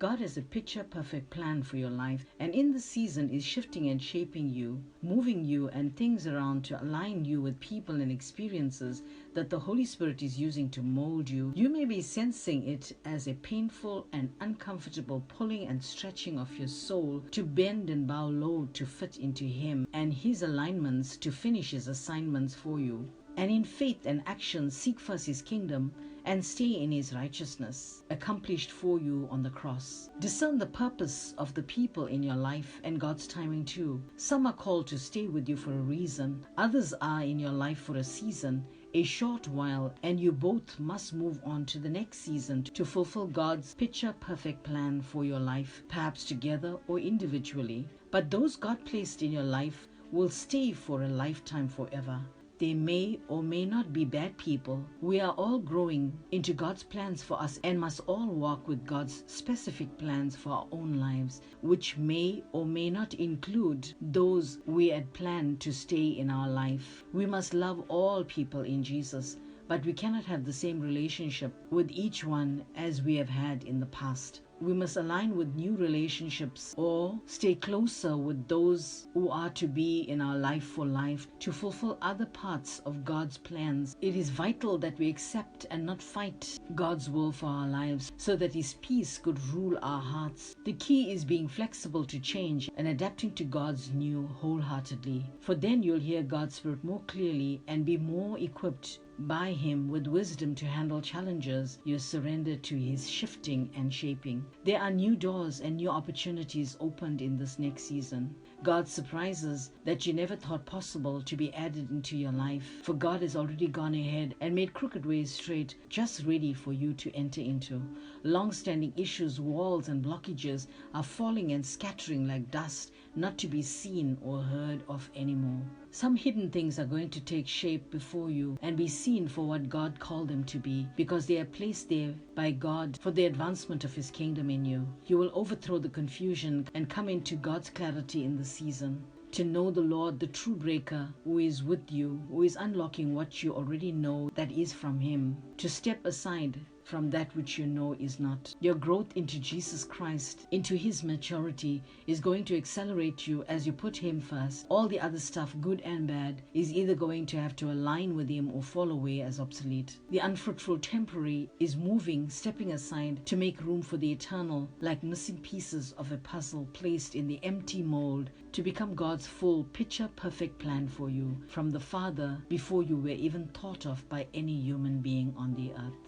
God has a picture-perfect plan for your life, and in the season is shifting and shaping you, moving you and things around to align you with people and experiences that the Holy Spirit is using to mold you. You may be sensing it as a painful and uncomfortable pulling and stretching of your soul to bend and bow low to fit into Him and His alignments to finish His assignments for you. And in faith and action, seek first His kingdom and stay in His righteousness, accomplished for you on the cross. Discern the purpose of the people in your life and God's timing too. Some are called to stay with you for a reason. Others are in your life for a season, a short while, and you both must move on to the next season to fulfill God's picture-perfect plan for your life, perhaps together or individually. But those God placed in your life will stay for a lifetime forever. They may or may not be bad people. We are all growing into God's plans for us and must all walk with God's specific plans for our own lives, which may or may not include those we had planned to stay in our life. We must love all people in Jesus, but we cannot have the same relationship with each one as we have had in the past. We must align with new relationships or stay closer with those who are to be in our life for life to fulfill other parts of God's plans. It is vital that we accept and not fight God's will for our lives so that His peace could rule our hearts. The key is being flexible to change and adapting to God's new wholeheartedly. For then you'll hear God's Spirit more clearly and be more equipped by Him with wisdom to handle challenges you surrender to His shifting and shaping. There are new doors and new opportunities opened in this next season. God's surprises that you never thought possible to be added into your life. For God has already gone ahead and made crooked ways straight, just ready for you to enter into. Long-standing issues, walls and blockages are falling and scattering like dust, not to be seen or heard of anymore. Some hidden things are going to take shape before you and be seen for what God called them to be, because they are placed there by God for the advancement of His kingdom in you. You will overthrow the confusion and come into God's clarity in the season. To know the Lord, the true breaker, who is with you, who is unlocking what you already know that is from Him. To step aside from that which you know is not. Your growth into Jesus Christ, into His maturity, is going to accelerate you as you put Him first. All the other stuff, good and bad, is either going to have to align with Him or fall away as obsolete. The unfruitful temporary is moving, stepping aside to make room for the eternal, like missing pieces of a puzzle placed in the empty mold to become God's full picture-perfect plan for you from the Father before you were even thought of by any human being on the earth.